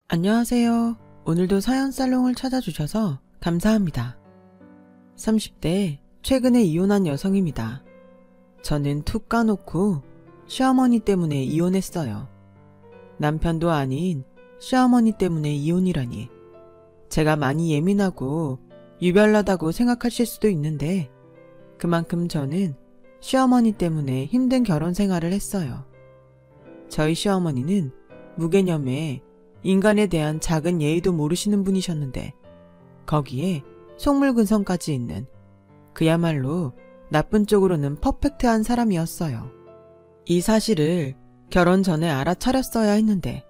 안녕하세요. 오늘도 사연살롱을 찾아주셔서 감사합니다. 30대 최근에 이혼한 여성입니다. 저는 툭 까놓고 시어머니 때문에 이혼했어요. 남편도 아닌 시어머니 때문에 이혼이라니. 제가 많이 예민하고 유별나다고 생각하실 수도 있는데 그만큼 저는 시어머니 때문에 힘든 결혼 생활을 했어요. 저희 시어머니는 무개념에 인간에 대한 작은 예의도 모르시는 분이셨는데 거기에 속물근성까지 있는 그야말로 나쁜 쪽으로는 퍼펙트한 사람이었어요. 이 사실을 결혼 전에 알아차렸어야 했는데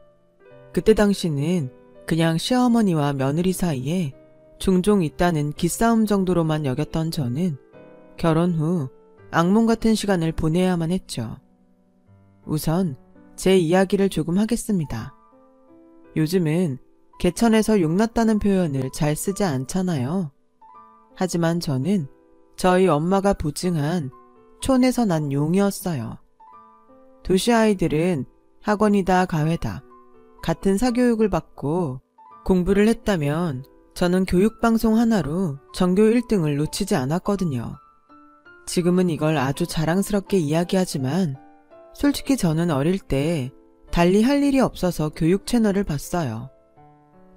그때 당시는 그냥 시어머니와 며느리 사이에 종종 있다는 기싸움 정도로만 여겼던 저는 결혼 후 악몽 같은 시간을 보내야만 했죠. 우선 제 이야기를 조금 하겠습니다. 요즘은 개천에서 용났다는 표현을 잘 쓰지 않잖아요. 하지만 저는 저희 엄마가 보증한 촌에서 난 용이었어요. 도시 아이들은 학원이다 가회다 같은 사교육을 받고 공부를 했다면 저는 교육방송 하나로 전교 1등을 놓치지 않았거든요. 지금은 이걸 아주 자랑스럽게 이야기하지만 솔직히 저는 어릴 때 달리 할 일이 없어서 교육 채널을 봤어요.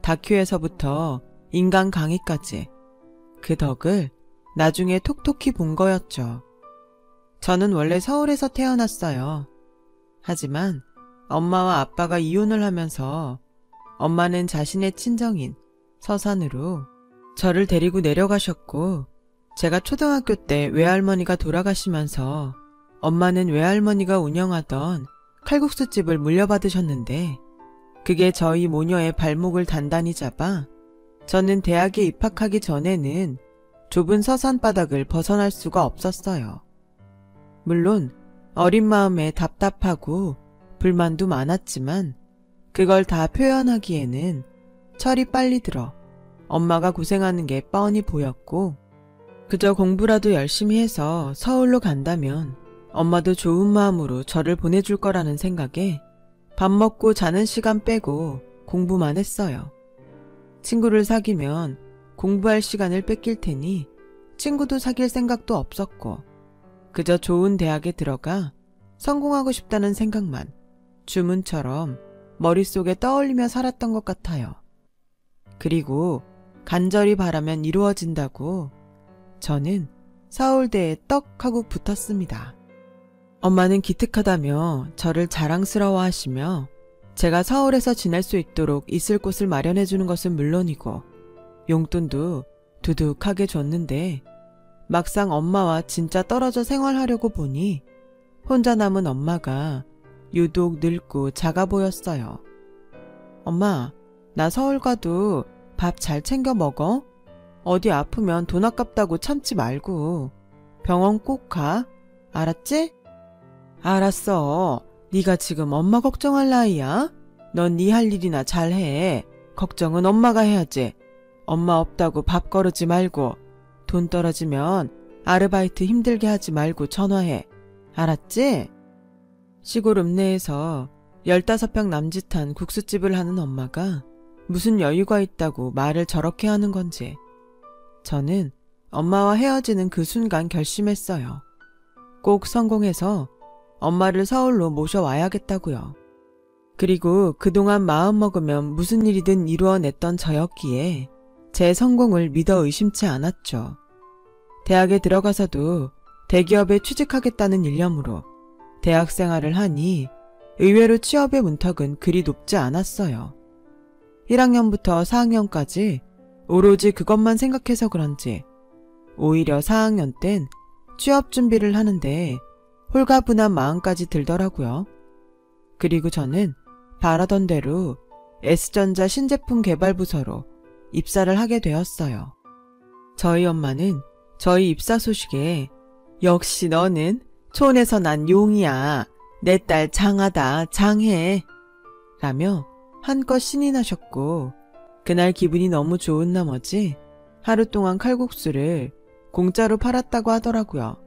다큐에서부터 인간 강의까지 그 덕을 나중에 톡톡히 본 거였죠. 저는 원래 서울에서 태어났어요. 하지만 엄마와 아빠가 이혼을 하면서 엄마는 자신의 친정인 서산으로 저를 데리고 내려가셨고 제가 초등학교 때 외할머니가 돌아가시면서 엄마는 외할머니가 운영하던 칼국수집을 물려받으셨는데 그게 저희 모녀의 발목을 단단히 잡아 저는 대학에 입학하기 전에는 좁은 서산바닥을 벗어날 수가 없었어요. 물론 어린 마음에 답답하고 불만도 많았지만 그걸 다 표현하기에는 철이 빨리 들어 엄마가 고생하는 게 뻔히 보였고 그저 공부라도 열심히 해서 서울로 간다면 엄마도 좋은 마음으로 저를 보내줄 거라는 생각에 밥 먹고 자는 시간 빼고 공부만 했어요. 친구를 사귀면 공부할 시간을 뺏길 테니 친구도 사귈 생각도 없었고 그저 좋은 대학에 들어가 성공하고 싶다는 생각만 주문처럼 머릿속에 떠올리며 살았던 것 같아요. 그리고 간절히 바라면 이루어진다고 저는 서울대에 떡 하고 붙었습니다. 엄마는 기특하다며 저를 자랑스러워하시며 제가 서울에서 지낼 수 있도록 있을 곳을 마련해주는 것은 물론이고 용돈도 두둑하게 줬는데 막상 엄마와 진짜 떨어져 생활하려고 보니 혼자 남은 엄마가 유독 늙고 작아 보였어요. 엄마, 나 서울 가도 밥 잘 챙겨 먹어? 어디 아프면 돈 아깝다고 참지 말고 병원 꼭 가. 알았지? 알았어. 네가 지금 엄마 걱정할 나이야? 넌 네 할 일이나 잘해. 걱정은 엄마가 해야지. 엄마 없다고 밥 거르지 말고 돈 떨어지면 아르바이트 힘들게 하지 말고 전화해. 알았지? 시골 읍내에서 15평 남짓한 국수집을 하는 엄마가 무슨 여유가 있다고 말을 저렇게 하는 건지 저는 엄마와 헤어지는 그 순간 결심했어요. 꼭 성공해서 엄마를 서울로 모셔와야겠다고요. 그리고 그동안 마음먹으면 무슨 일이든 이루어냈던 저였기에 제 성공을 믿어 의심치 않았죠. 대학에 들어가서도 대기업에 취직하겠다는 일념으로 대학 생활을 하니 의외로 취업의 문턱은 그리 높지 않았어요. 1학년부터 4학년까지 오로지 그것만 생각해서 그런지 오히려 4학년 땐 취업 준비를 하는데 홀가분한 마음까지 들더라고요. 그리고 저는 바라던 대로 S전자 신제품 개발 부서로 입사를 하게 되었어요. 저희 엄마는 저희 입사 소식에 역시 너는 촌에서 난 용이야. 내 딸 장하다 장해 라며 한껏 신이 나셨고 그날 기분이 너무 좋은 나머지 하루 동안 칼국수를 공짜로 팔았다고 하더라고요.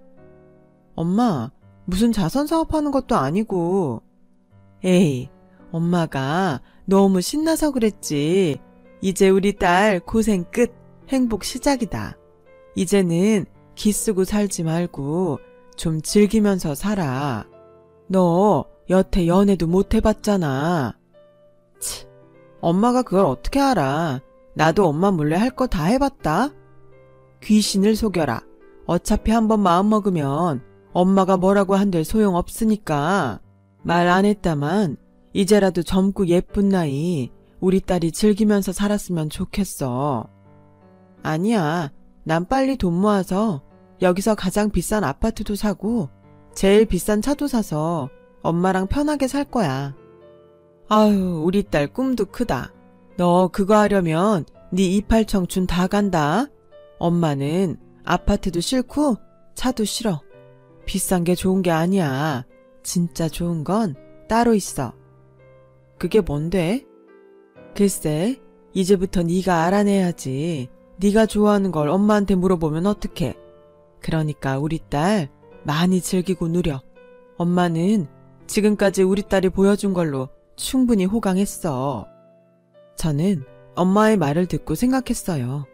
엄마, 무슨 자선 사업하는 것도 아니고. 에이, 엄마가 너무 신나서 그랬지. 이제 우리 딸 고생 끝, 행복 시작이다. 이제는 기쓰고 살지 말고 좀 즐기면서 살아. 너 여태 연애도 못 해봤잖아. 치, 엄마가 그걸 어떻게 알아. 나도 엄마 몰래 할 거 다 해봤다. 귀신을 속여라. 어차피 한번 마음먹으면 엄마가 뭐라고 한들 소용없으니까. 말 안 했다만 이제라도 젊고 예쁜 나이 우리 딸이 즐기면서 살았으면 좋겠어. 아니야. 난 빨리 돈 모아서 여기서 가장 비싼 아파트도 사고 제일 비싼 차도 사서 엄마랑 편하게 살 거야. 아유, 우리 딸 꿈도 크다. 너 그거 하려면 네 이팔 청춘 다 간다. 엄마는 아파트도 싫고 차도 싫어. 비싼 게 좋은 게 아니야. 진짜 좋은 건 따로 있어. 그게 뭔데? 글쎄, 이제부터 네가 알아내야지. 네가 좋아하는 걸 엄마한테 물어보면 어떡해. 그러니까 우리 딸 많이 즐기고 누려. 엄마는 지금까지 우리 딸이 보여준 걸로 충분히 호강했어. 저는 엄마의 말을 듣고 생각했어요.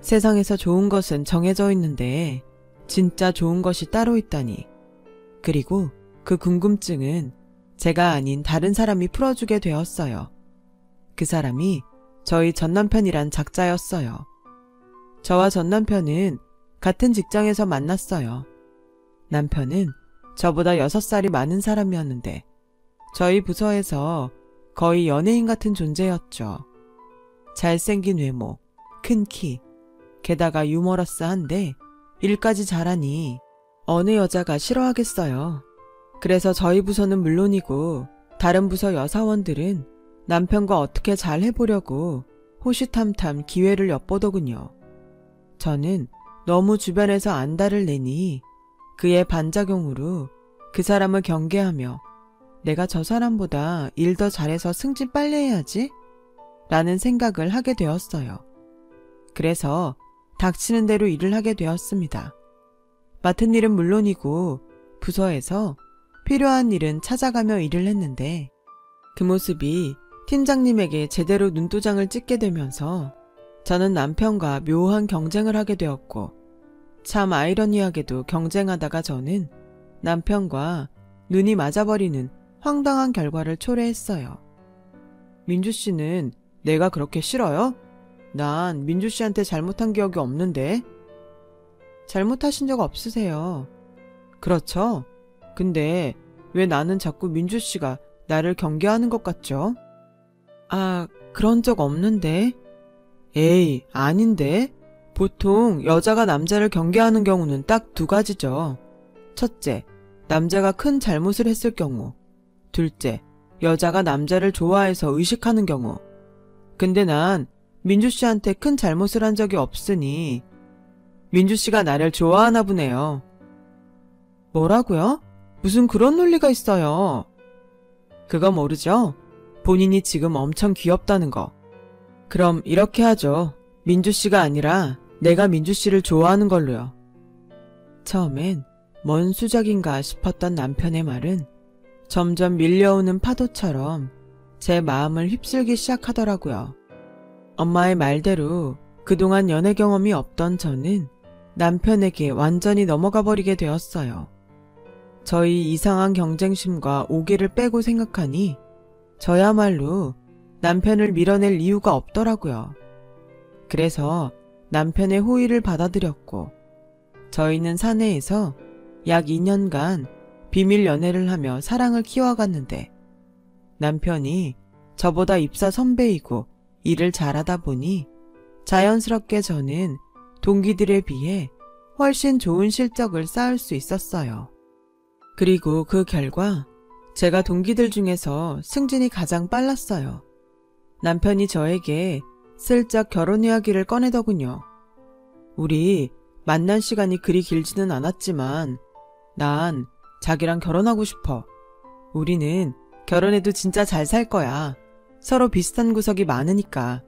세상에서 좋은 것은 정해져 있는데 진짜 좋은 것이 따로 있다니. 그리고 그 궁금증은 제가 아닌 다른 사람이 풀어주게 되었어요. 그 사람이 저희 전남편이란 작자였어요. 저와 전남편은 같은 직장에서 만났어요. 남편은 저보다 6살이 많은 사람이었는데 저희 부서에서 거의 연예인 같은 존재였죠. 잘생긴 외모, 큰 키, 게다가 유머러스한데 일까지 잘하니 어느 여자가 싫어하겠어요. 그래서 저희 부서는 물론이고 다른 부서 여사원들은 남편과 어떻게 잘 해보려고 호시탐탐 기회를 엿보더군요. 저는 너무 주변에서 안달을 내니 그의 반작용으로 그 사람을 경계하며 내가 저 사람보다 일 더 잘해서 승진 빨리 해야지? 라는 생각을 하게 되었어요. 그래서 닥치는 대로 일을 하게 되었습니다. 맡은 일은 물론이고 부서에서 필요한 일은 찾아가며 일을 했는데 그 모습이 팀장님에게 제대로 눈도장을 찍게 되면서 저는 남편과 묘한 경쟁을 하게 되었고 참 아이러니하게도 경쟁하다가 저는 남편과 눈이 맞아버리는 황당한 결과를 초래했어요. 민주 씨는 내가 그렇게 싫어요? 난 민주 씨한테 잘못한 기억이 없는데. 잘못하신 적 없으세요. 그렇죠? 근데 왜 나는 자꾸 민주 씨가 나를 경계하는 것 같죠? 아, 그런 적 없는데. 에이, 아닌데. 보통 여자가 남자를 경계하는 경우는 딱 두 가지죠. 첫째, 남자가 큰 잘못을 했을 경우. 둘째, 여자가 남자를 좋아해서 의식하는 경우. 근데 난 민주 씨한테 큰 잘못을 한 적이 없으니 민주 씨가 나를 좋아하나 보네요. 뭐라고요? 무슨 그런 논리가 있어요. 그거 모르죠? 본인이 지금 엄청 귀엽다는 거. 그럼 이렇게 하죠. 민주 씨가 아니라 내가 민주 씨를 좋아하는 걸로요. 처음엔 뭔 수작인가 싶었던 남편의 말은 점점 밀려오는 파도처럼 제 마음을 휩쓸기 시작하더라고요. 엄마의 말대로 그동안 연애 경험이 없던 저는 남편에게 완전히 넘어가 버리게 되었어요. 저희 이상한 경쟁심과 오기를 빼고 생각하니 저야말로 남편을 밀어낼 이유가 없더라고요. 그래서 남편의 호의를 받아들였고 저희는 사내에서 약 2년간 비밀 연애를 하며 사랑을 키워갔는데 남편이 저보다 입사 선배이고 일을 잘하다 보니 자연스럽게 저는 동기들에 비해 훨씬 좋은 실적을 쌓을 수 있었어요. 그리고 그 결과 제가 동기들 중에서 승진이 가장 빨랐어요. 남편이 저에게 슬쩍 결혼 이야기를 꺼내더군요. 우리 만난 시간이 그리 길지는 않았지만 난 자기랑 결혼하고 싶어. 우리는 결혼해도 진짜 잘 살 거야. 서로 비슷한 구석이 많으니까.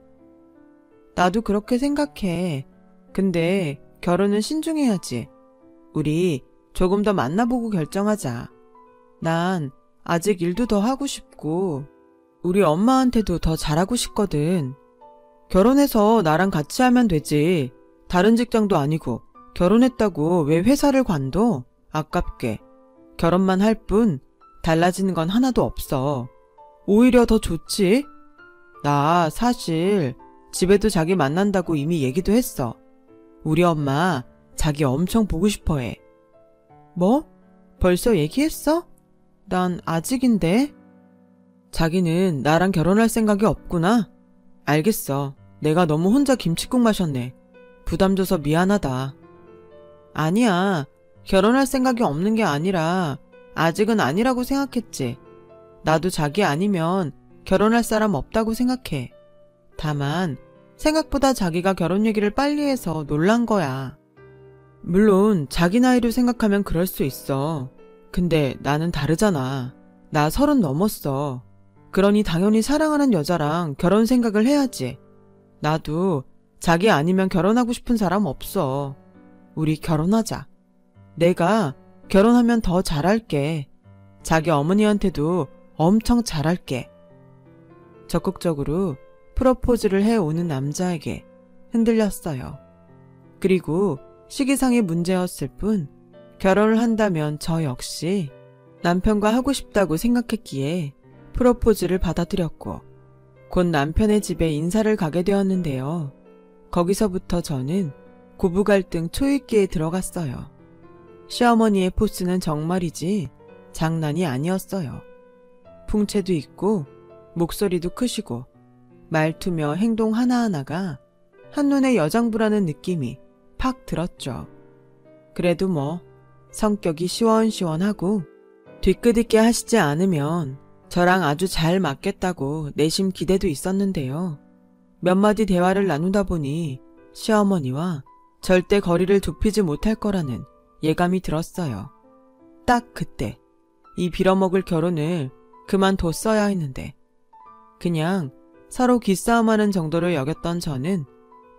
나도 그렇게 생각해. 근데 결혼은 신중해야지. 우리 조금 더 만나보고 결정하자. 난 아직 일도 더 하고 싶고. 우리 엄마한테도 더 잘하고 싶거든. 결혼해서 나랑 같이 하면 되지. 다른 직장도 아니고 결혼했다고 왜 회사를 관둬? 아깝게. 결혼만 할 뿐 달라지는 건 하나도 없어. 오히려 더 좋지? 나 사실 집에도 자기 만난다고 이미 얘기도 했어. 우리 엄마 자기 엄청 보고 싶어 해. 뭐? 벌써 얘기했어? 난 아직인데. 자기는 나랑 결혼할 생각이 없구나. 알겠어. 내가 너무 혼자 김칫국 마셨네. 부담 줘서 미안하다. 아니야. 결혼할 생각이 없는 게 아니라 아직은 아니라고 생각했지. 나도 자기 아니면 결혼할 사람 없다고 생각해. 다만 생각보다 자기가 결혼 얘기를 빨리 해서 놀란 거야. 물론 자기 나이로 생각하면 그럴 수 있어. 근데 나는 다르잖아. 나 30 넘었어. 그러니 당연히 사랑하는 여자랑 결혼 생각을 해야지. 나도 자기 아니면 결혼하고 싶은 사람 없어. 우리 결혼하자. 내가 결혼하면 더 잘할게. 자기 어머니한테도 엄청 잘할게. 적극적으로 프로포즈를 해오는 남자에게 흔들렸어요. 그리고 시기상의 문제였을 뿐 결혼을 한다면 저 역시 남편과 하고 싶다고 생각했기에 프로포즈를 받아들였고 곧 남편의 집에 인사를 가게 되었는데요. 거기서부터 저는 고부 갈등 초입기에 들어갔어요. 시어머니의 포스는 정말이지 장난이 아니었어요. 풍채도 있고 목소리도 크시고 말투며 행동 하나하나가 한눈에 여장부라는 느낌이 팍 들었죠. 그래도 뭐 성격이 시원시원하고 뒤끝 있게 하시지 않으면 저랑 아주 잘 맞겠다고 내심 기대도 있었는데요. 몇 마디 대화를 나누다 보니 시어머니와 절대 거리를 좁히지 못할 거라는 예감이 들었어요. 딱 그때 이 빌어먹을 결혼을 그만뒀어야 했는데 그냥 서로 기싸움하는 정도로 여겼던 저는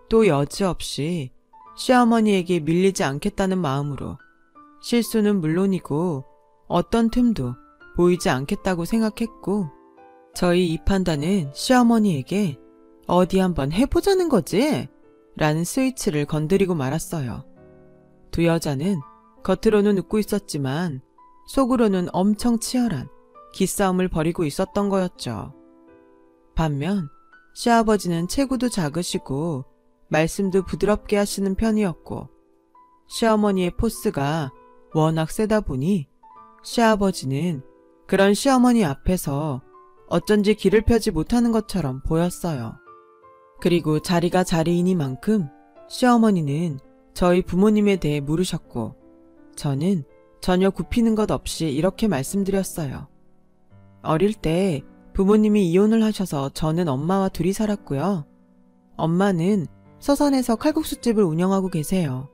또 여지없이 시어머니에게 밀리지 않겠다는 마음으로 실수는 물론이고 어떤 틈도 보이지 않겠다고 생각했고 저희 이 판단은 시어머니에게 어디 한번 해보자는 거지? 라는 스위치를 건드리고 말았어요. 두 여자는 겉으로는 웃고 있었지만 속으로는 엄청 치열한 기싸움을 벌이고 있었던 거였죠. 반면 시아버지는 체구도 작으시고 말씀도 부드럽게 하시는 편이었고 시어머니의 포스가 워낙 세다 보니 시아버지는 그런 시어머니 앞에서 어쩐지 기를 펴지 못하는 것처럼 보였어요. 그리고 자리가 자리이니만큼 시어머니는 저희 부모님에 대해 물으셨고 저는 전혀 굽히는 것 없이 이렇게 말씀드렸어요. 어릴 때 부모님이 이혼을 하셔서 저는 엄마와 둘이 살았고요. 엄마는 서산에서 칼국수집을 운영하고 계세요.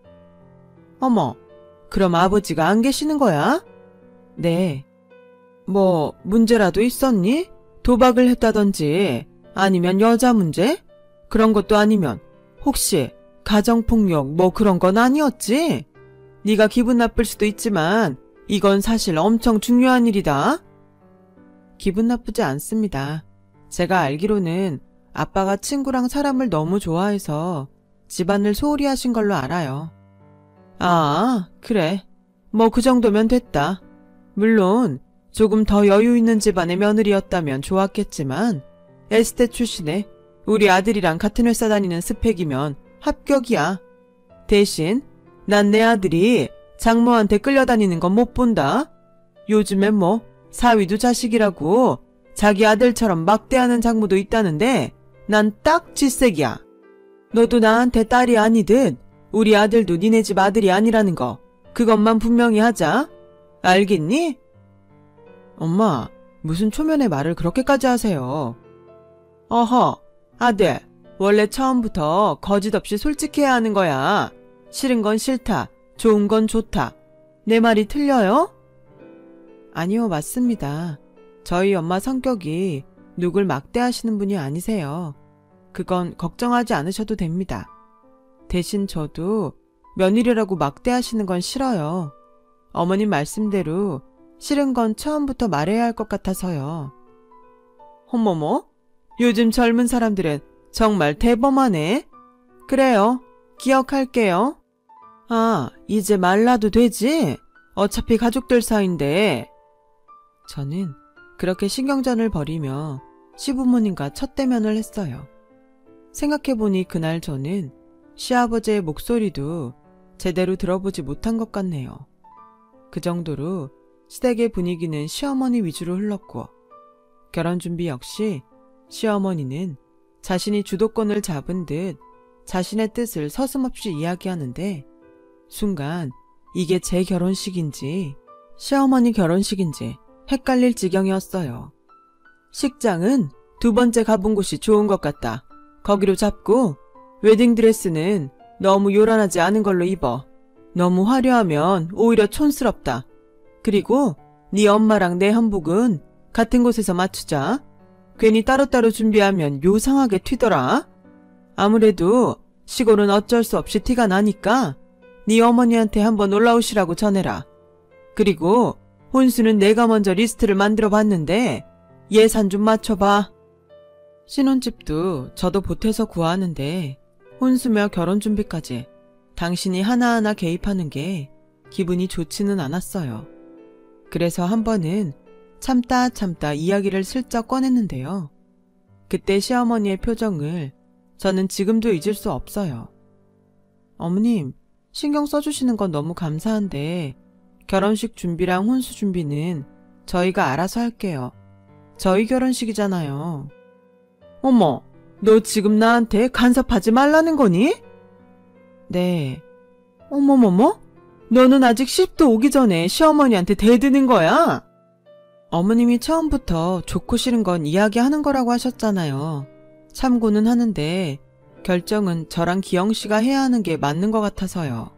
어머, 그럼 아버지가 안 계시는 거야? 네. 뭐 문제라도 있었니? 도박을 했다든지 아니면 여자 문제? 그런 것도 아니면 혹시 가정폭력 뭐 그런 건 아니었지? 네가 기분 나쁠 수도 있지만 이건 사실 엄청 중요한 일이다. 기분 나쁘지 않습니다. 제가 알기로는 아빠가 친구랑 사람을 너무 좋아해서 집안을 소홀히 하신 걸로 알아요. 아, 그래. 뭐 그 정도면 됐다. 물론 조금 더 여유 있는 집안의 며느리였다면 좋았겠지만 에스테 출신의 우리 아들이랑 같은 회사 다니는 스펙이면 합격이야. 대신 난 내 아들이 장모한테 끌려다니는 건 못 본다. 요즘엔 뭐 사위도 자식이라고 자기 아들처럼 막대하는 장모도 있다는데 난 딱 질색이야. 너도 나한테 딸이 아니듯 우리 아들도 니네 집 아들이 아니라는 거 그것만 분명히 하자. 알겠니? 엄마, 무슨 초면에 말을 그렇게까지 하세요. 어허, 아들, 원래 처음부터 거짓 없이 솔직해야 하는 거야. 싫은 건 싫다, 좋은 건 좋다. 내 말이 틀려요? 아니요, 맞습니다. 저희 엄마 성격이 누굴 막대하시는 분이 아니세요. 그건 걱정하지 않으셔도 됩니다. 대신 저도 며느리라고 막대하시는 건 싫어요. 어머님 말씀대로 싫은 건 처음부터 말해야 할 것 같아서요. 어머머, 요즘 젊은 사람들은 정말 대범하네. 그래요, 기억할게요. 아, 이제 말라도 되지? 어차피 가족들 사이인데. 저는 그렇게 신경전을 벌이며 시부모님과 첫 대면을 했어요. 생각해보니 그날 저는 시아버지의 목소리도 제대로 들어보지 못한 것 같네요. 그 정도로 시댁의 분위기는 시어머니 위주로 흘렀고, 결혼 준비 역시 시어머니는 자신이 주도권을 잡은 듯 자신의 뜻을 서슴없이 이야기하는데, 순간 이게 제 결혼식인지 시어머니 결혼식인지 헷갈릴 지경이었어요. 식장은 두 번째 가본 곳이 좋은 것 같다. 거기로 잡고 웨딩드레스는 너무 요란하지 않은 걸로 입어. 너무 화려하면 오히려 촌스럽다. 그리고 네 엄마랑 내 한복은 같은 곳에서 맞추자. 괜히 따로따로 준비하면 요상하게 튀더라. 아무래도 시골은 어쩔 수 없이 티가 나니까 네 어머니한테 한번 올라오시라고 전해라. 그리고 혼수는 내가 먼저 리스트를 만들어 봤는데 예산 좀 맞춰봐. 신혼집도 저도 보태서 구하는데 혼수며 결혼 준비까지 당신이 하나하나 개입하는 게 기분이 좋지는 않았어요. 그래서 한 번은 참다 이야기를 슬쩍 꺼냈는데요. 그때 시어머니의 표정을 저는 지금도 잊을 수 없어요. 어머님, 신경 써주시는 건 너무 감사한데 결혼식 준비랑 혼수 준비는 저희가 알아서 할게요. 저희 결혼식이잖아요. 어머, 너 지금 나한테 간섭하지 말라는 거니? 네. 어머머머? 너는 아직 시집도 오기 전에 시어머니한테 대드는 거야? 어머님이 처음부터 좋고 싫은 건 이야기하는 거라고 하셨잖아요. 참고는 하는데 결정은 저랑 기영씨가 해야 하는 게 맞는 것 같아서요.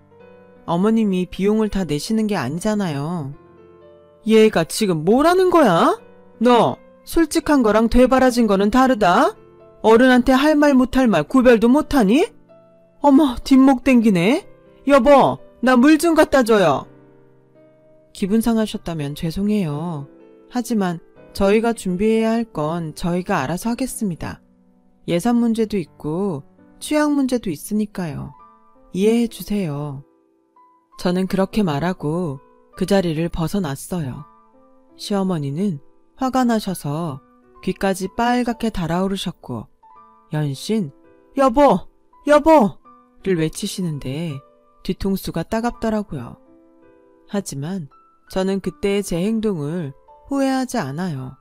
어머님이 비용을 다 내시는 게 아니잖아요. 얘가 지금 뭐라는 거야? 너 솔직한 거랑 되바라진 거는 다르다? 어른한테 할 말 못할 말 구별도 못하니? 어머, 뒷목 땡기네. 여보, 나 물 좀 갖다 줘요. 기분 상하셨다면 죄송해요. 하지만 저희가 준비해야 할 건 저희가 알아서 하겠습니다. 예산 문제도 있고 취향 문제도 있으니까요. 이해해 주세요. 저는 그렇게 말하고 그 자리를 벗어났어요. 시어머니는 화가 나셔서 귀까지 빨갛게 달아오르셨고 연신 여보! 여보!를 외치시는데 뒤통수가 따갑더라고요. 하지만 저는 그때의 제 행동을 후회하지 않아요.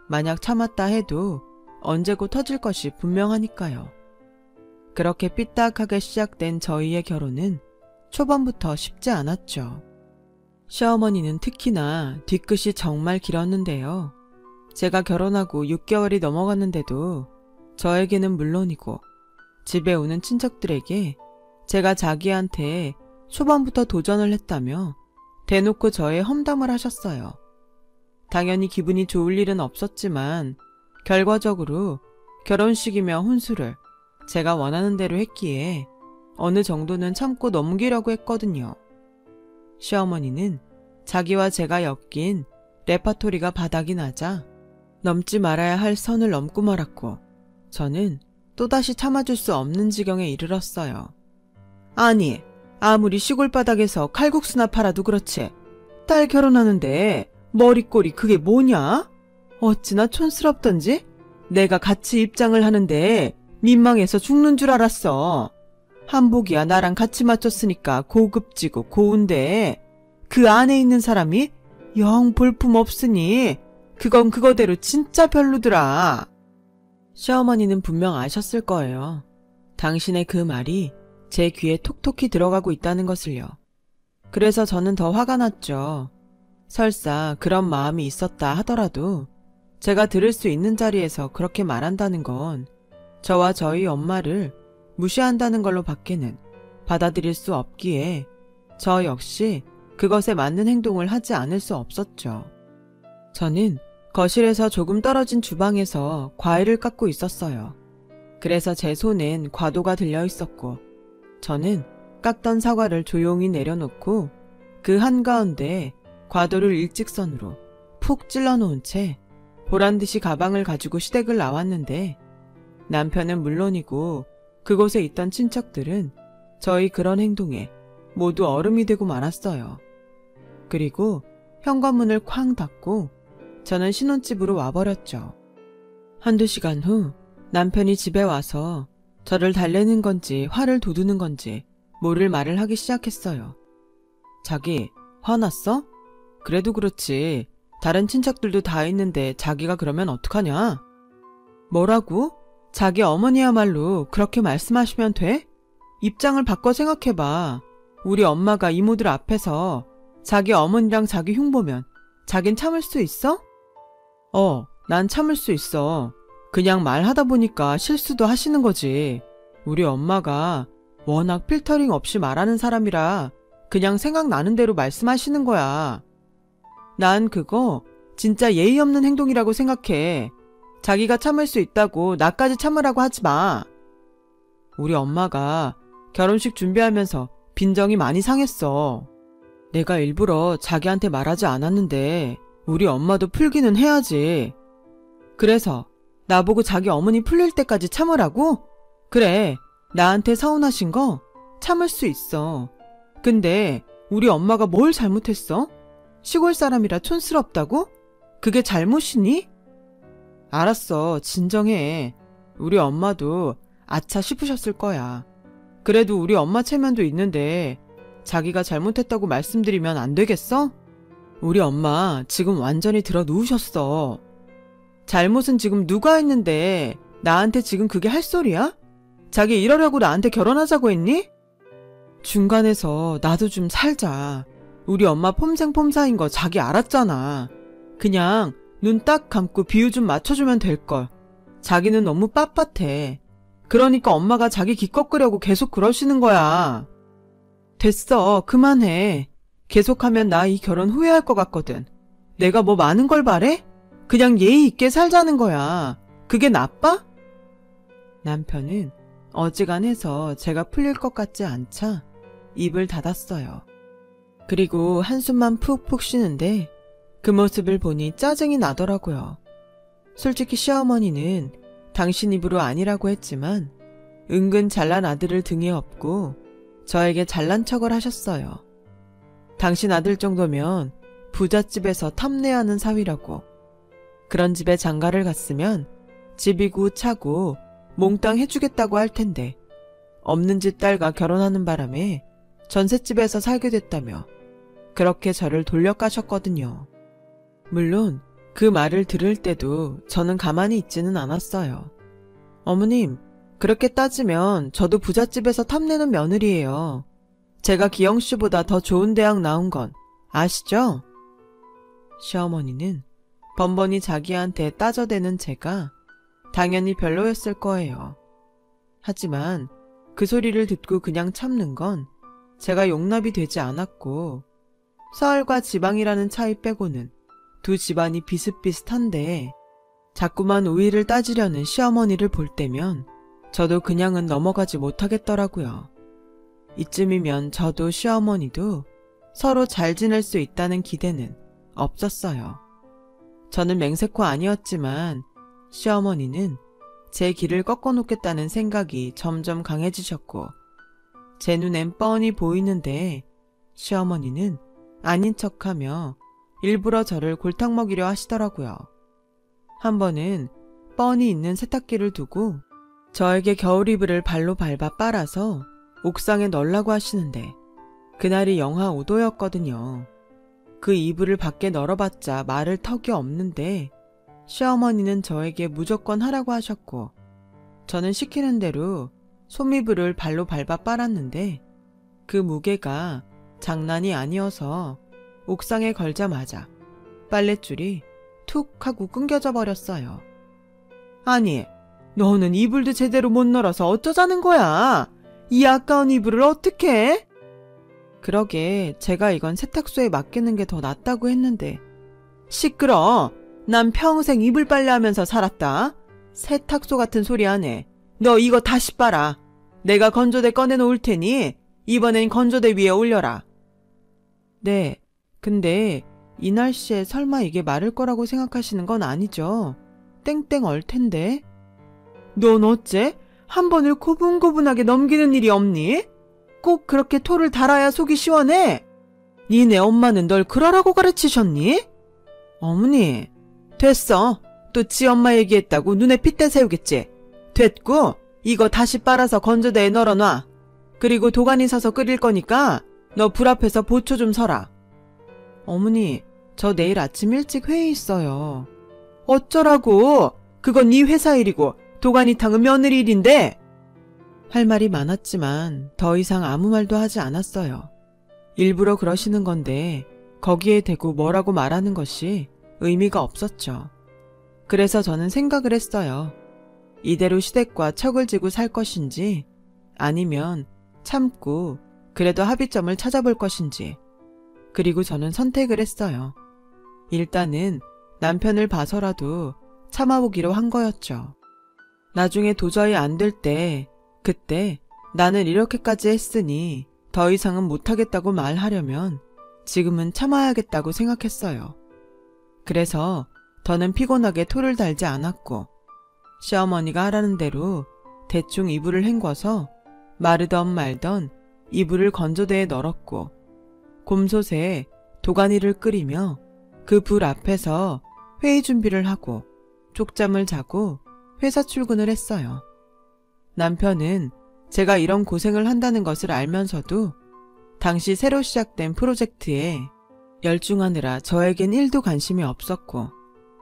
만약 참았다 해도 언제고 터질 것이 분명하니까요. 그렇게 삐딱하게 시작된 저희의 결혼은 초반부터 쉽지 않았죠. 시어머니는 특히나 뒤끝이 정말 길었는데요. 제가 결혼하고 6개월이 넘어갔는데도 저에게는 물론이고 집에 오는 친척들에게 제가 자기한테 초반부터 도전을 했다며 대놓고 저의 험담을 하셨어요. 당연히 기분이 좋을 일은 없었지만 결과적으로 결혼식이며 혼수를 제가 원하는 대로 했기에 어느 정도는 참고 넘기려고 했거든요. 시어머니는 자기와 제가 엮인 레파토리가 바닥이 나자 넘지 말아야 할 선을 넘고 말았고 저는 또다시 참아줄 수 없는 지경에 이르렀어요. 아니, 아무리 시골 바닥에서 칼국수나 팔아도 그렇지 딸 결혼하는데 머리꼴이 그게 뭐냐? 어찌나 촌스럽던지 내가 같이 입장을 하는데 민망해서 죽는 줄 알았어. 한복이야 나랑 같이 맞췄으니까 고급지고 고운데 그 안에 있는 사람이 영 볼품 없으니 그건 그거대로 진짜 별로더라. 시어머니는 분명 아셨을 거예요. 당신의 그 말이 제 귀에 톡톡히 들어가고 있다는 것을요. 그래서 저는 더 화가 났죠. 설사 그런 마음이 있었다 하더라도 제가 들을 수 있는 자리에서 그렇게 말한다는 건 저와 저희 엄마를 무시한다는 걸로 밖에는 받아들일 수 없기에 저 역시 그것에 맞는 행동을 하지 않을 수 없었죠. 저는 거실에서 조금 떨어진 주방에서 과일을 깎고 있었어요. 그래서 제 손엔 과도가 들려 있었고 저는 깎던 사과를 조용히 내려놓고 그 한가운데 과도를 일직선으로 푹 찔러놓은 채 보란듯이 가방을 가지고 시댁을 나왔는데 남편은 물론이고 그곳에 있던 친척들은 저희 그런 행동에 모두 얼음이 되고 말았어요. 그리고 현관문을 쾅 닫고 저는 신혼집으로 와버렸죠. 한두 시간 후 남편이 집에 와서 저를 달래는 건지 화를 돋우는 건지 모를 말을 하기 시작했어요. 자기 화났어? 그래도 그렇지. 다른 친척들도 다 있는데 자기가 그러면 어떡하냐? 뭐라고? 자기 어머니야말로 그렇게 말씀하시면 돼? 입장을 바꿔 생각해봐. 우리 엄마가 이모들 앞에서 자기 어머니랑 자기 흉보면 자긴 참을 수 있어? 난 참을 수 있어. 그냥 말하다 보니까 실수도 하시는 거지. 우리 엄마가 워낙 필터링 없이 말하는 사람이라 그냥 생각나는 대로 말씀하시는 거야. 난 그거 진짜 예의 없는 행동이라고 생각해. 자기가 참을 수 있다고 나까지 참으라고 하지 마. 우리 엄마가 결혼식 준비하면서 빈정이 많이 상했어. 내가 일부러 자기한테 말하지 않았는데 우리 엄마도 풀기는 해야지. 그래서 나보고 자기 어머니 풀릴 때까지 참으라고? 그래, 나한테 서운하신 거 참을 수 있어. 근데 우리 엄마가 뭘 잘못했어? 시골 사람이라 촌스럽다고? 그게 잘못이니? 알았어, 진정해. 우리 엄마도 아차 싶으셨을 거야. 그래도 우리 엄마 체면도 있는데 자기가 잘못했다고 말씀드리면 안 되겠어? 우리 엄마 지금 완전히 들어 누우셨어. 잘못은 지금 누가 했는데 나한테 지금 그게 할 소리야? 자기 이러려고 나한테 결혼하자고 했니? 중간에서 나도 좀 살자. 우리 엄마 폼생폼사인 거 자기 알았잖아. 그냥 눈 딱 감고 비유 좀 맞춰주면 될걸. 자기는 너무 빳빳해. 그러니까 엄마가 자기 기껏 끄려고 계속 그러시는 거야. 됐어, 그만해. 계속하면 나 이 결혼 후회할 것 같거든. 내가 뭐 많은 걸 바래? 그냥 예의 있게 살자는 거야. 그게 나빠? 남편은 어지간해서 제가 풀릴 것 같지 않자 입을 닫았어요. 그리고 한숨만 푹푹 쉬는데 그 모습을 보니 짜증이 나더라고요. 솔직히 시어머니는 당신 입으로 아니라고 했지만 은근 잘난 아들을 등에 업고 저에게 잘난 척을 하셨어요. 당신 아들 정도면 부잣집에서 탐내하는 사위라고. 그런 집에 장가를 갔으면 집이고 차고 몽땅 해주겠다고 할 텐데 없는 집 딸과 결혼하는 바람에 전셋집에서 살게 됐다며 그렇게 저를 돌려까셨거든요. 물론 그 말을 들을 때도 저는 가만히 있지는 않았어요. 어머님, 그렇게 따지면 저도 부잣집에서 탐내는 며느리예요. 제가 기영씨보다 더 좋은 대학 나온 건 아시죠? 시어머니는 번번이 자기한테 따져대는 제가 당연히 별로였을 거예요. 하지만 그 소리를 듣고 그냥 참는 건 제가 용납이 되지 않았고 서울과 지방이라는 차이 빼고는 두 집안이 비슷비슷한데 자꾸만 우위를 따지려는 시어머니를 볼 때면 저도 그냥은 넘어가지 못하겠더라고요. 이쯤이면 저도 시어머니도 서로 잘 지낼 수 있다는 기대는 없었어요. 저는 맹세코 아니었지만 시어머니는 제 길을 꺾어놓겠다는 생각이 점점 강해지셨고 제 눈엔 뻔히 보이는데 시어머니는 아닌 척하며 일부러 저를 골탕 먹이려 하시더라고요. 한 번은 뻔히 있는 세탁기를 두고 저에게 겨울이불을 발로 밟아 빨아서 옥상에 널라고 하시는데 그날이 영하 5도였거든요. 그 이불을 밖에 널어봤자 말을 턱이 없는데 시어머니는 저에게 무조건 하라고 하셨고 저는 시키는 대로 솜이불을 발로 밟아 빨았는데 그 무게가 장난이 아니어서 옥상에 걸자마자 빨랫줄이 툭 하고 끊겨져 버렸어요. 아니, 너는 이불도 제대로 못 널어서 어쩌자는 거야? 이 아까운 이불을 어떡해? 그러게 제가 이건 세탁소에 맡기는 게 더 낫다고 했는데 시끄러. 난 평생 이불 빨래하면서 살았다. 세탁소 같은 소리 안 해. 너 이거 다시 빨아. 내가 건조대 꺼내놓을 테니 이번엔 건조대 위에 올려라. 네, 근데 이 날씨에 설마 이게 마를 거라고 생각하시는 건 아니죠? 땡땡 얼 텐데. 넌 어째 한 번을 고분고분하게 넘기는 일이 없니? 꼭 그렇게 토를 달아야 속이 시원해? 니네 엄마는 널 그러라고 가르치셨니? 어머니, 됐어. 또 지 엄마 얘기했다고 눈에 핏대 세우겠지? 됐고, 이거 다시 빨아서 건조대에 널어놔. 그리고 도가니 사서 끓일 거니까 너 불 앞에서 보초 좀 서라. 어머니, 저 내일 아침 일찍 회의 있어요. 어쩌라고? 그건 네 회사 일이고 도가니탕은 며느리 일인데. 할 말이 많았지만 더 이상 아무 말도 하지 않았어요. 일부러 그러시는 건데 거기에 대고 뭐라고 말하는 것이 의미가 없었죠. 그래서 저는 생각을 했어요. 이대로 시댁과 척을 지고 살 것인지 아니면 참고 그래도 합의점을 찾아볼 것인지. 그리고 저는 선택을 했어요. 일단은 남편을 봐서라도 참아보기로 한 거였죠. 나중에 도저히 안 될 때 그때 나는 이렇게까지 했으니 더 이상은 못하겠다고 말하려면 지금은 참아야겠다고 생각했어요. 그래서 더는 피곤하게 토를 달지 않았고 시어머니가 하라는 대로 대충 이불을 헹궈서 마르던 말던 이불을 건조대에 널었고 곰솥에 도가니를 끓이며 그 불 앞에서 회의 준비를 하고 쪽잠을 자고 회사 출근을 했어요. 남편은 제가 이런 고생을 한다는 것을 알면서도 당시 새로 시작된 프로젝트에 열중하느라 저에겐 1도 관심이 없었고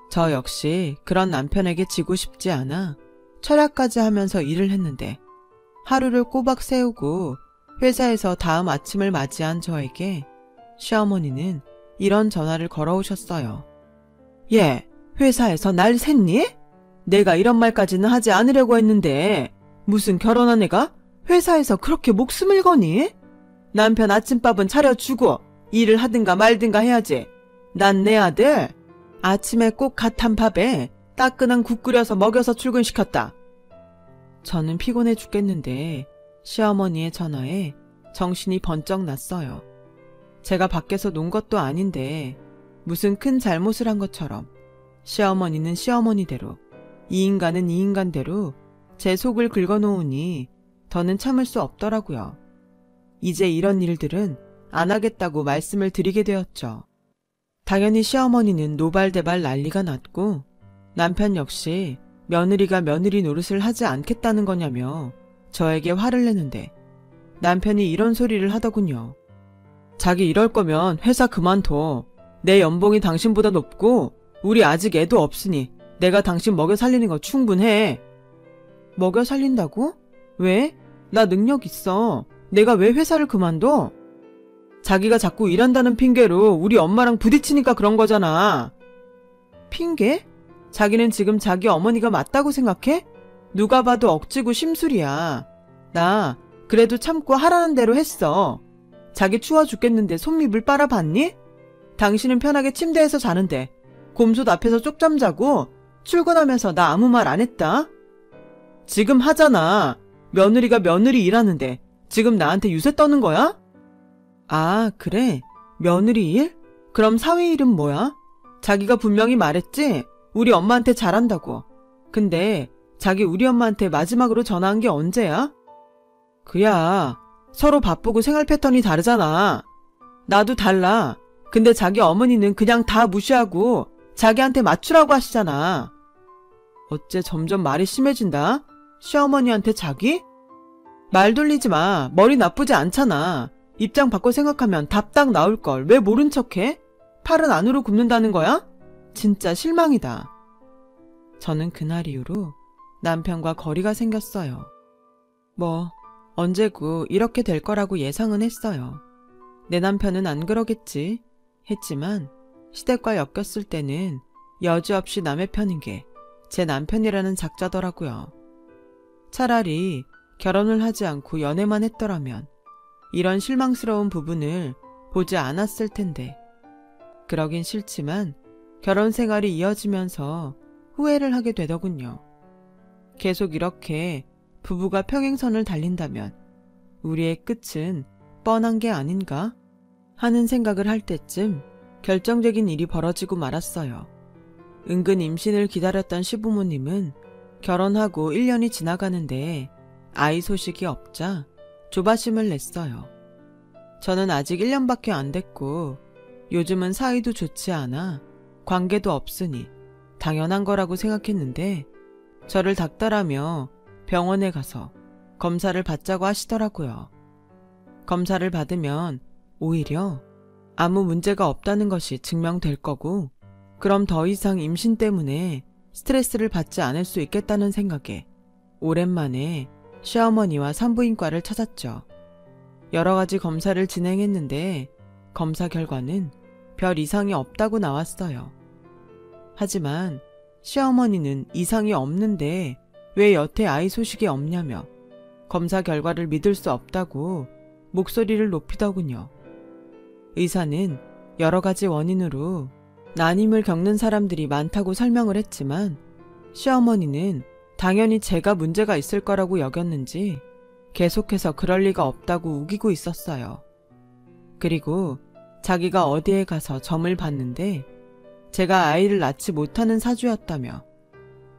저 역시 그런 남편에게 지고 싶지 않아 철야까지 하면서 일을 했는데 하루를 꼬박 세우고 회사에서 다음 아침을 맞이한 저에게 시어머니는 이런 전화를 걸어오셨어요. 얘, 회사에서 날 샜니? 내가 이런 말까지는 하지 않으려고 했는데 무슨 결혼한 애가 회사에서 그렇게 목숨을 거니? 남편 아침밥은 차려주고 일을 하든가 말든가 해야지. 난 내 아들 아침에 꼭 갓 한 밥에 따끈한 국 끓여서 먹여서 출근시켰다. 저는 피곤해 죽겠는데 시어머니의 전화에 정신이 번쩍 났어요. 제가 밖에서 논 것도 아닌데 무슨 큰 잘못을 한 것처럼 시어머니는 시어머니대로 이 인간은 이 인간대로 제 속을 긁어놓으니 더는 참을 수 없더라고요. 이제 이런 일들은 안 하겠다고 말씀을 드리게 되었죠. 당연히 시어머니는 노발대발 난리가 났고 남편 역시 며느리가 며느리 노릇을 하지 않겠다는 거냐며 저에게 화를 내는데 남편이 이런 소리를 하더군요. 자기 이럴 거면 회사 그만둬. 내 연봉이 당신보다 높고 우리 아직 애도 없으니 내가 당신 먹여 살리는 거 충분해. 먹여 살린다고? 왜? 나 능력 있어. 내가 왜 회사를 그만둬? 자기가 자꾸 일한다는 핑계로 우리 엄마랑 부딪히니까 그런 거잖아. 핑계? 자기는 지금 자기 어머니가 맞다고 생각해? 누가 봐도 억지고 심술이야. 나 그래도 참고 하라는 대로 했어. 자기 추워 죽겠는데 손밑을 빨아봤니? 당신은 편하게 침대에서 자는데 곰솥 앞에서 쪽잠 자고 출근하면서 나 아무 말 안 했다? 지금 하잖아. 며느리가 며느리 일하는데 지금 나한테 유세 떠는 거야? 아, 그래? 며느리 일? 그럼 사위 일은 뭐야? 자기가 분명히 말했지? 우리 엄마한테 잘한다고. 근데 자기 우리 엄마한테 마지막으로 전화한 게 언제야? 그야 서로 바쁘고 생활 패턴이 다르잖아. 나도 달라. 근데 자기 어머니는 그냥 다 무시하고 자기한테 맞추라고 하시잖아. 어째 점점 말이 심해진다? 시어머니한테 자기? 말 돌리지 마. 머리 나쁘지 않잖아. 입장 바꿔 생각하면 답 딱 나올걸. 왜 모른 척해? 팔은 안으로 굽는다는 거야? 진짜 실망이다. 저는 그날 이후로 남편과 거리가 생겼어요. 뭐 언제고 이렇게 될 거라고 예상은 했어요. 내 남편은 안 그러겠지 했지만 시댁과 엮였을 때는 여지없이 남의 편인 게 제 남편이라는 작자더라고요. 차라리 결혼을 하지 않고 연애만 했더라면 이런 실망스러운 부분을 보지 않았을 텐데 그러긴 싫지만 결혼 생활이 이어지면서 후회를 하게 되더군요. 계속 이렇게 부부가 평행선을 달린다면 우리의 끝은 뻔한 게 아닌가 하는 생각을 할 때쯤 결정적인 일이 벌어지고 말았어요. 은근 임신을 기다렸던 시부모님은 결혼하고 1년이 지나가는데 아이 소식이 없자 조바심을 냈어요. 저는 아직 1년밖에 안 됐고 요즘은 사이도 좋지 않아 관계도 없으니 당연한 거라고 생각했는데 저를 닥달하며 병원에 가서 검사를 받자고 하시더라고요. 검사를 받으면 오히려 아무 문제가 없다는 것이 증명될 거고 그럼 더 이상 임신 때문에 스트레스를 받지 않을 수 있겠다는 생각에 오랜만에 시어머니와 산부인과를 찾았죠. 여러 가지 검사를 진행했는데 검사 결과는 별 이상이 없다고 나왔어요. 하지만 시어머니는 이상이 없는데 왜 여태 아이 소식이 없냐며 검사 결과를 믿을 수 없다고 목소리를 높이더군요. 의사는 여러 가지 원인으로 난임을 겪는 사람들이 많다고 설명을 했지만 시어머니는 당연히 제가 문제가 있을 거라고 여겼는지 계속해서 그럴 리가 없다고 우기고 있었어요. 그리고 자기가 어디에 가서 점을 봤는데 제가 아이를 낳지 못하는 사주였다며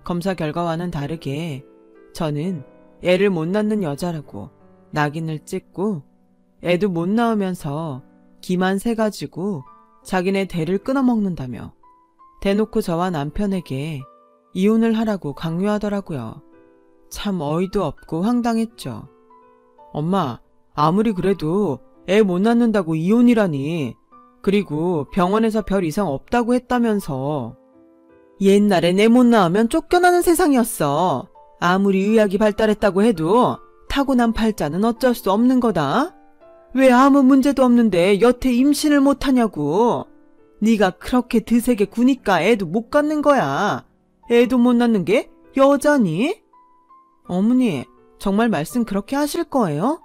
검사 결과와는 다르게 저는 애를 못 낳는 여자라고 낙인을 찍고 애도 못 낳으면서 기만 세가지고 자기네 대를 끊어먹는다며 대놓고 저와 남편에게 이혼을 하라고 강요하더라고요. 참 어이도 없고 황당했죠. 엄마, 아무리 그래도 애 못 낳는다고 이혼이라니. 그리고 병원에서 별 이상 없다고 했다면서. 옛날엔 애 못 낳으면 쫓겨나는 세상이었어. 아무리 의학이 발달했다고 해도 타고난 팔자는 어쩔 수 없는 거다. 왜 아무 문제도 없는데 여태 임신을 못하냐고. 네가 그렇게 드세게 구니까 애도 못 갖는 거야. 애도 못 낳는 게 여자니? 어머니, 정말 말씀 그렇게 하실 거예요?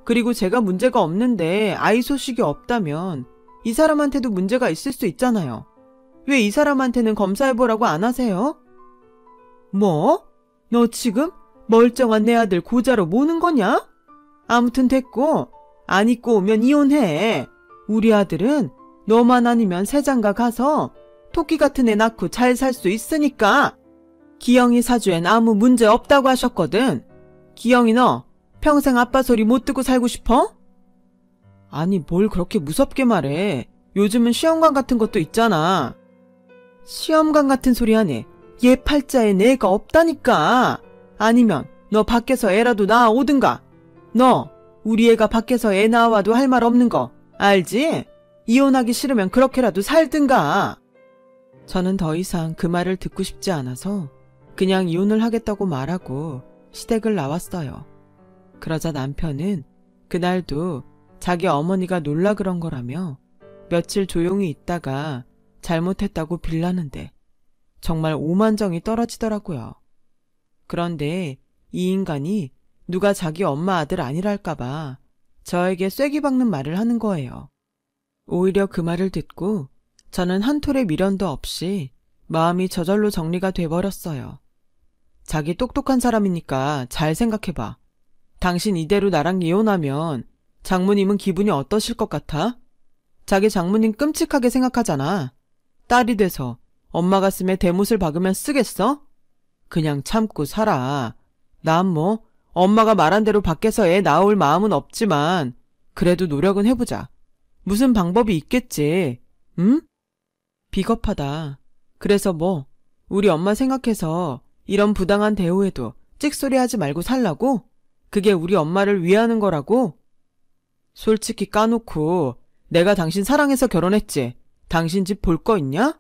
그리고 제가 문제가 없는데 아이 소식이 없다면 이 사람한테도 문제가 있을 수 있잖아요. 왜 이 사람한테는 검사해보라고 안 하세요? 뭐? 너 지금 멀쩡한 내 아들 고자로 모는 거냐? 아무튼 됐고, 안 입고 오면 이혼해. 우리 아들은 너만 아니면 새장가 가서 토끼 같은 애 낳고 잘 살 수 있으니까. 기영이 사주엔 아무 문제 없다고 하셨거든. 기영이 너 평생 아빠 소리 못 듣고 살고 싶어? 아니 뭘 그렇게 무섭게 말해. 요즘은 시험관 같은 것도 있잖아. 시험관 같은 소리 하네. 얘 팔자에 애가 없다니까. 아니면 너 밖에서 애라도 낳아오든가. 너 우리 애가 밖에서 애 낳아와도 할 말 없는 거 알지? 이혼하기 싫으면 그렇게라도 살든가. 저는 더 이상 그 말을 듣고 싶지 않아서 그냥 이혼을 하겠다고 말하고 시댁을 나왔어요. 그러자 남편은 그날도 자기 어머니가 놀라 그런 거라며 며칠 조용히 있다가 잘못했다고 빌라는데 정말 오만정이 떨어지더라고요. 그런데 이 인간이 누가 자기 엄마 아들 아니랄까봐 저에게 쐐기 박는 말을 하는 거예요. 오히려 그 말을 듣고 저는 한 톨의 미련도 없이 마음이 저절로 정리가 돼버렸어요. 자기 똑똑한 사람이니까 잘 생각해봐. 당신 이대로 나랑 이혼하면 장모님은 기분이 어떠실 것 같아? 자기 장모님 끔찍하게 생각하잖아. 딸이 돼서 엄마 가슴에 대못을 박으면 쓰겠어? 그냥 참고 살아. 난 뭐 엄마가 말한 대로 밖에서 애 낳을 마음은 없지만 그래도 노력은 해보자. 무슨 방법이 있겠지. 응? 비겁하다. 그래서 뭐 우리 엄마 생각해서 이런 부당한 대우에도 찍소리하지 말고 살라고? 그게 우리 엄마를 위하는 거라고? 솔직히 까놓고 내가 당신 사랑해서 결혼했지. 당신 집 볼 거 있냐?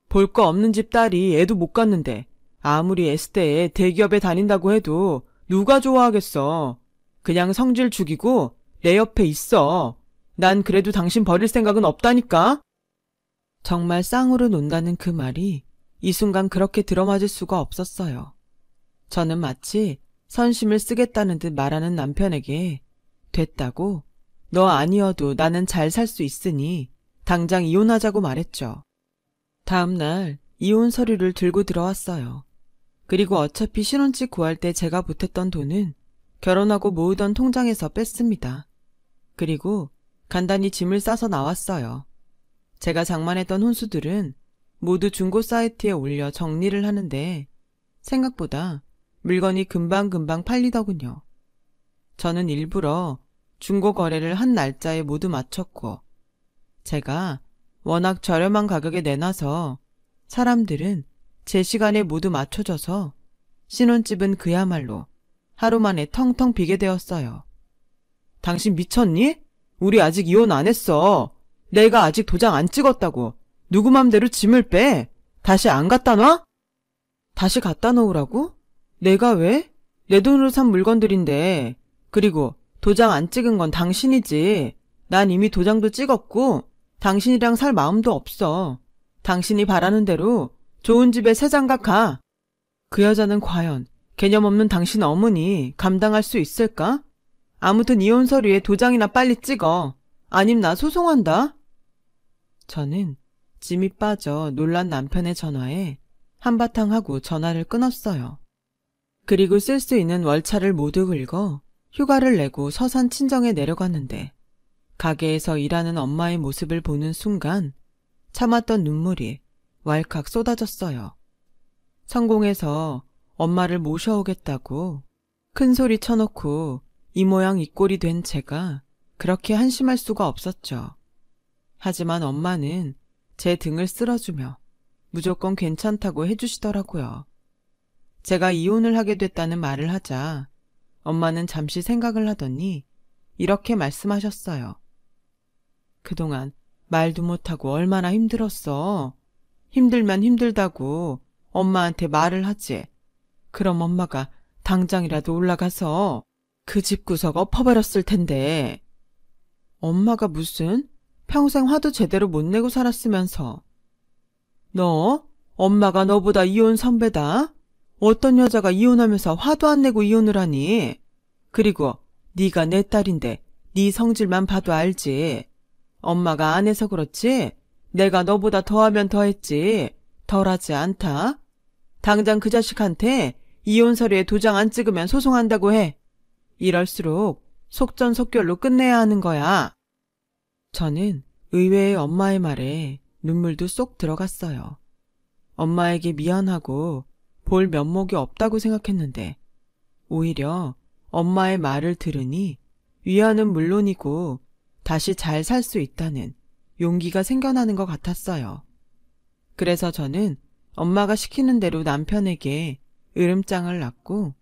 볼 거 없는 집 딸이 애도 못 갖는데 아무리 S대에 대기업에 다닌다고 해도 누가 좋아하겠어. 그냥 성질 죽이고 내 옆에 있어. 난 그래도 당신 버릴 생각은 없다니까. 정말 쌍으로 논다는 그 말이 이 순간 그렇게 들어맞을 수가 없었어요. 저는 마치 선심을 쓰겠다는 듯 말하는 남편에게 됐다고? 너 아니어도 나는 잘 살 수 있으니 당장 이혼하자고 말했죠. 다음 날 이혼 서류를 들고 들어왔어요. 그리고 어차피 신혼집 구할 때 제가 보탰던 돈은 결혼하고 모으던 통장에서 뺐습니다. 그리고 간단히 짐을 싸서 나왔어요. 제가 장만했던 혼수들은 모두 중고 사이트에 올려 정리를 하는데 생각보다 물건이 금방금방 팔리더군요. 저는 일부러 중고 거래를 한 날짜에 모두 맞췄고 제가 워낙 저렴한 가격에 내놔서 사람들은 제 시간에 모두 맞춰져서 신혼집은 그야말로 하루 만에 텅텅 비게 되었어요. 당신 미쳤니? 우리 아직 이혼 안 했어. 내가 아직 도장 안 찍었다고. 누구 맘대로 짐을 빼. 다시 안 갖다 놔? 다시 갖다 놓으라고? 내가 왜? 내 돈으로 산 물건들인데. 그리고 도장 안 찍은 건 당신이지. 난 이미 도장도 찍었고 당신이랑 살 마음도 없어. 당신이 바라는 대로 좋은 집에 새 장가 가. 그 여자는 과연 개념 없는 당신 어머니 감당할 수 있을까? 아무튼 이혼 서류에 도장이나 빨리 찍어. 아님 나 소송한다. 저는 짐이 빠져 놀란 남편의 전화에 한바탕 하고 전화를 끊었어요. 그리고 쓸 수 있는 월차를 모두 긁어 휴가를 내고 서산 친정에 내려갔는데 가게에서 일하는 엄마의 모습을 보는 순간 참았던 눈물이 왈칵 쏟아졌어요. 성공해서 엄마를 모셔오겠다고 큰 소리 쳐놓고 이 모양 이 꼴이 된 제가 그렇게 한심할 수가 없었죠. 하지만 엄마는 제 등을 쓸어주며 무조건 괜찮다고 해주시더라고요. 제가 이혼을 하게 됐다는 말을 하자 엄마는 잠시 생각을 하더니 이렇게 말씀하셨어요. 그동안 말도 못하고 얼마나 힘들었어. 힘들면 힘들다고 엄마한테 말을 하지. 그럼 엄마가 당장이라도 올라가서 그 집구석 엎어버렸을 텐데. 엄마가 무슨? 평생 화도 제대로 못 내고 살았으면서. 너? 엄마가 너보다 이혼 선배다? 어떤 여자가 이혼하면서 화도 안 내고 이혼을 하니? 그리고 네가 내 딸인데 네 성질만 봐도 알지. 엄마가 안 해서 그렇지? 내가 너보다 더하면 더했지. 덜하지 않다. 당장 그 자식한테 이혼 서류에 도장 안 찍으면 소송한다고 해. 이럴수록 속전속결로 끝내야 하는 거야. 저는 의외의 엄마의 말에 눈물도 쏙 들어갔어요. 엄마에게 미안하고 볼 면목이 없다고 생각했는데 오히려 엄마의 말을 들으니 위안은 물론이고 다시 잘 살 수 있다는 용기가 생겨나는 것 같았어요. 그래서 저는 엄마가 시키는 대로 남편에게 으름장을 놨고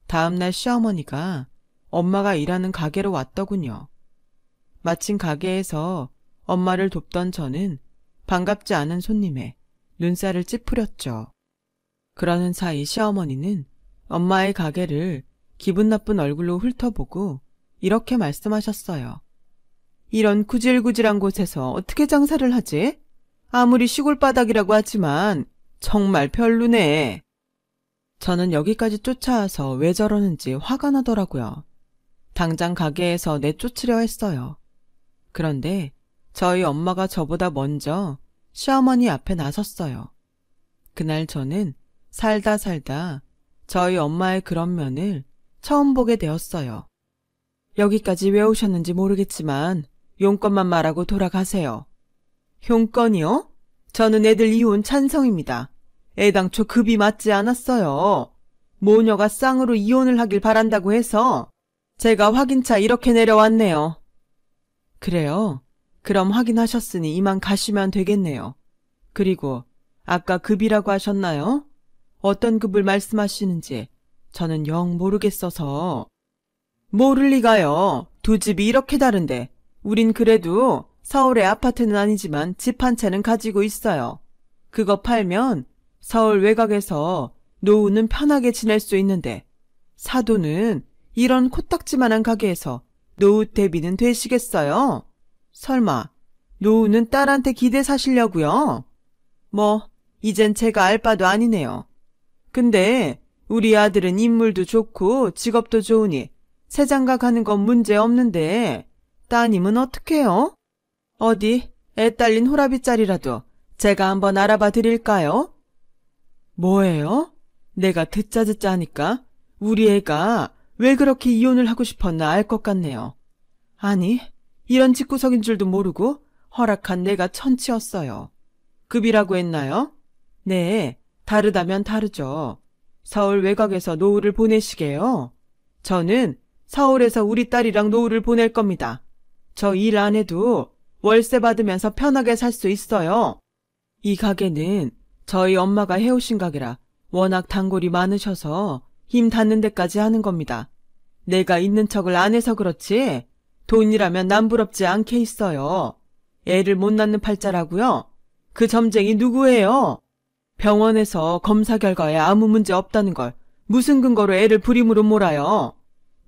다음날 시어머니가 엄마가 일하는 가게로 왔더군요. 마침 가게에서 엄마를 돕던 저는 반갑지 않은 손님에 눈살을 찌푸렸죠. 그러는 사이 시어머니는 엄마의 가게를 기분 나쁜 얼굴로 훑어보고 이렇게 말씀하셨어요. 이런 구질구질한 곳에서 어떻게 장사를 하지? 아무리 시골 바닥이라고 하지만 정말 별로네. 저는 여기까지 쫓아와서 왜 저러는지 화가 나더라고요. 당장 가게에서 내쫓으려 했어요. 그런데 저희 엄마가 저보다 먼저 시어머니 앞에 나섰어요. 그날 저는 살다 저희 엄마의 그런 면을 처음 보게 되었어요. 여기까지 왜 오셨는지 모르겠지만 용건만 말하고 돌아가세요. 용건이요? 저는 애들 이혼 찬성입니다. 애당초 급이 맞지 않았어요. 모녀가 쌍으로 이혼을 하길 바란다고 해서 제가 확인차 이렇게 내려왔네요. 그래요? 그럼 확인하셨으니 이만 가시면 되겠네요. 그리고 아까 급이라고 하셨나요? 어떤 급을 말씀하시는지 저는 영 모르겠어서. 모를 리가요. 두 집이 이렇게 다른데 우린 그래도 서울의 아파트는 아니지만 집 한 채는 가지고 있어요. 그거 팔면 서울 외곽에서 노후는 편하게 지낼 수 있는데 사도는 이런 코딱지만한 가게에서 노후 대비는 되시겠어요? 설마 노후는 딸한테 기대 사시려고요? 뭐 이젠 제가 알 바도 아니네요. 근데 우리 아들은 인물도 좋고 직업도 좋으니 새장가 가는 건 문제 없는데 따님은 어떡해요? 어디 애 딸린 호라비짜리라도 제가 한번 알아봐 드릴까요? 뭐예요? 내가 듣자 하니까 우리 애가 왜 그렇게 이혼을 하고 싶었나 알 것 같네요. 아니 이런 집구석인 줄도 모르고 허락한 내가 천치였어요. 급이라고 했나요? 네, 다르다면 다르죠. 서울 외곽에서 노후를 보내시게요. 저는 서울에서 우리 딸이랑 노후를 보낼 겁니다. 저 일 안 해도 월세 받으면서 편하게 살 수 있어요. 이 가게는 저희 엄마가 해오신 가게라 워낙 단골이 많으셔서 힘 닿는 데까지 하는 겁니다. 내가 있는 척을 안 해서 그렇지 돈이라면 남부럽지 않게 있어요. 애를 못 낳는 팔자라고요? 그 점쟁이 누구예요? 병원에서 검사 결과에 아무 문제 없다는 걸 무슨 근거로 애를 불임으로 몰아요?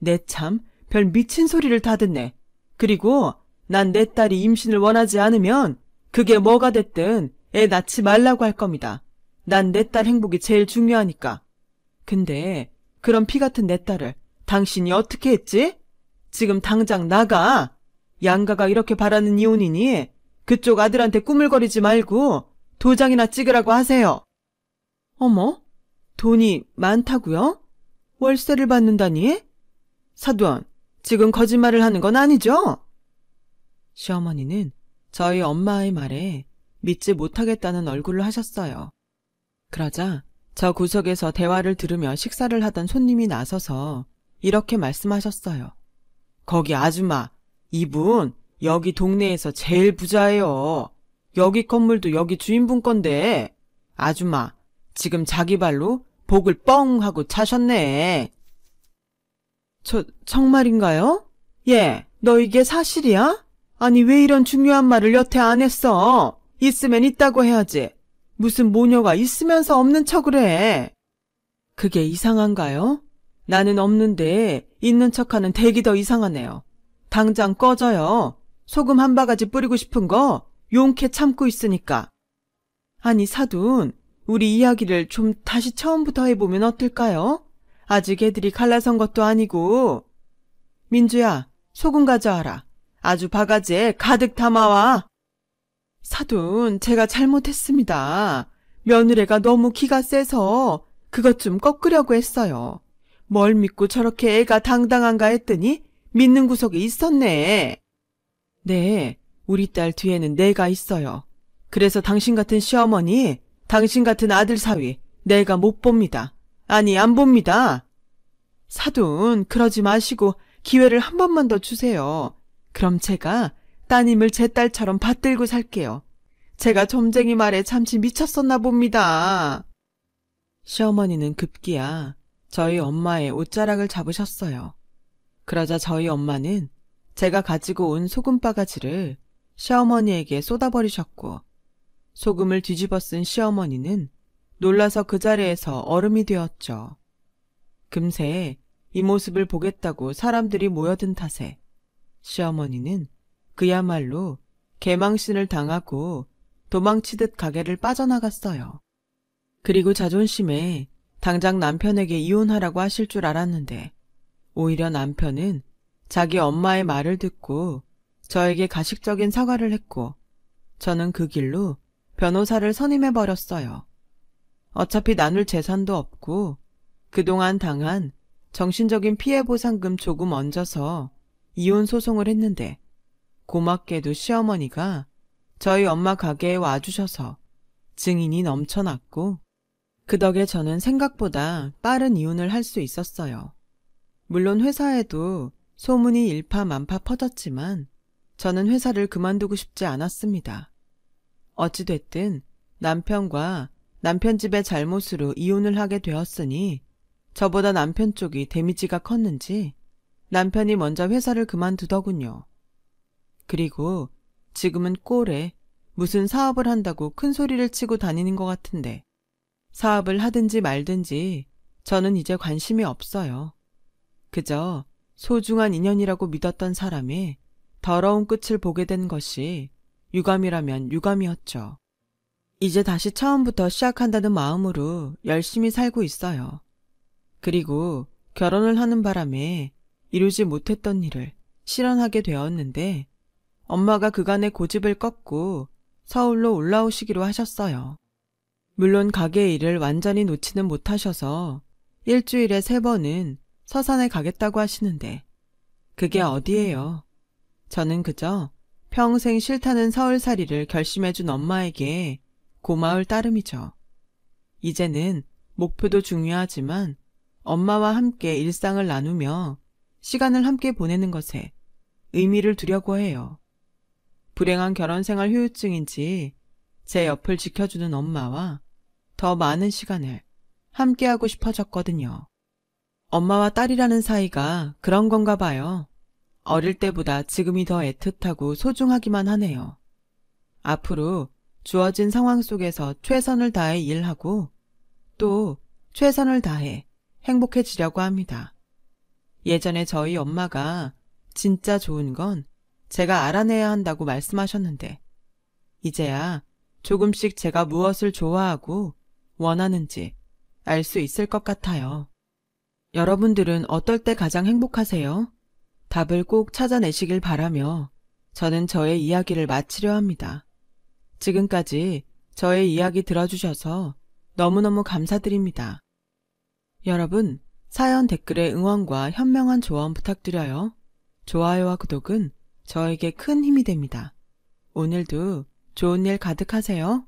내 참 별 미친 소리를 다 듣네. 그리고 난 내 딸이 임신을 원하지 않으면 그게 뭐가 됐든 애 낳지 말라고 할 겁니다. 난 내 딸 행복이 제일 중요하니까. 근데 그런 피 같은 내 딸을 당신이 어떻게 했지? 지금 당장 나가. 양가가 이렇게 바라는 이혼이니 그쪽 아들한테 꾸물거리지 말고 도장이나 찍으라고 하세요. 어머, 돈이 많다고요? 월세를 받는다니? 사돈, 지금 거짓말을 하는 건 아니죠? 시어머니는 저희 엄마의 말에 믿지 못하겠다는 얼굴을 하셨어요. 그러자 저 구석에서 대화를 들으며 식사를 하던 손님이 나서서 이렇게 말씀하셨어요. 거기 아줌마, 이분 여기 동네에서 제일 부자예요. 여기 건물도 여기 주인분 건데 아줌마 지금 자기 발로 복을 뻥 하고 차셨네. 정말인가요? 예, 너 이게 사실이야? 아니 왜 이런 중요한 말을 여태 안 했어? 있으면 있다고 해야지. 무슨 모녀가 있으면서 없는 척을 해. 그게 이상한가요? 나는 없는데 있는 척하는 댁이 더 이상하네요. 당장 꺼져요. 소금 한 바가지 뿌리고 싶은 거 용케 참고 있으니까. 아니 사돈, 우리 이야기를 좀 다시 처음부터 해보면 어떨까요? 아직 애들이 갈라선 것도 아니고. 민주야, 소금 가져와라. 아주 바가지에 가득 담아와. 사돈, 제가 잘못했습니다. 며느리가 너무 기가 세서 그것 좀 꺾으려고 했어요. 뭘 믿고 저렇게 애가 당당한가 했더니 믿는 구석이 있었네. 네, 우리 딸 뒤에는 내가 있어요. 그래서 당신 같은 시어머니, 당신 같은 아들 사위 내가 못 봅니다. 아니 안 봅니다. 사돈, 그러지 마시고 기회를 한 번만 더 주세요. 그럼 제가 따님을 제 딸처럼 받들고 살게요. 제가 점쟁이 말에 잠시 미쳤었나 봅니다. 시어머니는 급기야 저희 엄마의 옷자락을 잡으셨어요. 그러자 저희 엄마는 제가 가지고 온 소금 바가지를 시어머니에게 쏟아버리셨고 소금을 뒤집어 쓴 시어머니는 놀라서 그 자리에서 얼음이 되었죠. 금세 이 모습을 보겠다고 사람들이 모여든 탓에 시어머니는 그야말로 개망신을 당하고 도망치듯 가게를 빠져나갔어요. 그리고 자존심에 당장 남편에게 이혼하라고 하실 줄 알았는데 오히려 남편은 자기 엄마의 말을 듣고 저에게 가식적인 사과를 했고 저는 그 길로 변호사를 선임해버렸어요. 어차피 나눌 재산도 없고 그동안 당한 정신적인 피해보상금 조금 얹어서 이혼 소송을 했는데 고맙게도 시어머니가 저희 엄마 가게에 와주셔서 증인이 넘쳐났고 그 덕에 저는 생각보다 빠른 이혼을 할 수 있었어요. 물론 회사에도 소문이 일파만파 퍼졌지만 저는 회사를 그만두고 싶지 않았습니다. 어찌됐든 남편과 남편 집의 잘못으로 이혼을 하게 되었으니 저보다 남편 쪽이 데미지가 컸는지 남편이 먼저 회사를 그만두더군요. 그리고 지금은 꼴에 무슨 사업을 한다고 큰 소리를 치고 다니는 것 같은데 사업을 하든지 말든지 저는 이제 관심이 없어요. 그저 소중한 인연이라고 믿었던 사람의 더러운 끝을 보게 된 것이 유감이라면 유감이었죠. 이제 다시 처음부터 시작한다는 마음으로 열심히 살고 있어요. 그리고 결혼을 하는 바람에 이루지 못했던 일을 실현하게 되었는데 엄마가 그간의 고집을 꺾고 서울로 올라오시기로 하셨어요. 물론 가게 일을 완전히 놓지는 못하셔서 일주일에 3번은 서산에 가겠다고 하시는데 그게 어디예요. 저는 그저 평생 싫다는 서울살이를 결심해준 엄마에게 고마울 따름이죠. 이제는 목표도 중요하지만 엄마와 함께 일상을 나누며 시간을 함께 보내는 것에 의미를 두려고 해요. 불행한 결혼생활 후유증인지 제 옆을 지켜주는 엄마와 더 많은 시간을 함께하고 싶어졌거든요. 엄마와 딸이라는 사이가 그런 건가 봐요. 어릴 때보다 지금이 더 애틋하고 소중하기만 하네요. 앞으로 주어진 상황 속에서 최선을 다해 일하고 또 최선을 다해 행복해지려고 합니다. 예전에 저희 엄마가 진짜 좋은 건 제가 알아내야 한다고 말씀하셨는데 이제야 조금씩 제가 무엇을 좋아하고 원하는지 알 수 있을 것 같아요. 여러분들은 어떨 때 가장 행복하세요? 답을 꼭 찾아내시길 바라며 저는 저의 이야기를 마치려 합니다. 지금까지 저의 이야기 들어주셔서 너무너무 감사드립니다. 여러분, 사연 댓글에 응원과 현명한 조언 부탁드려요. 좋아요와 구독은 저에게 큰 힘이 됩니다. 오늘도 좋은 일 가득하세요.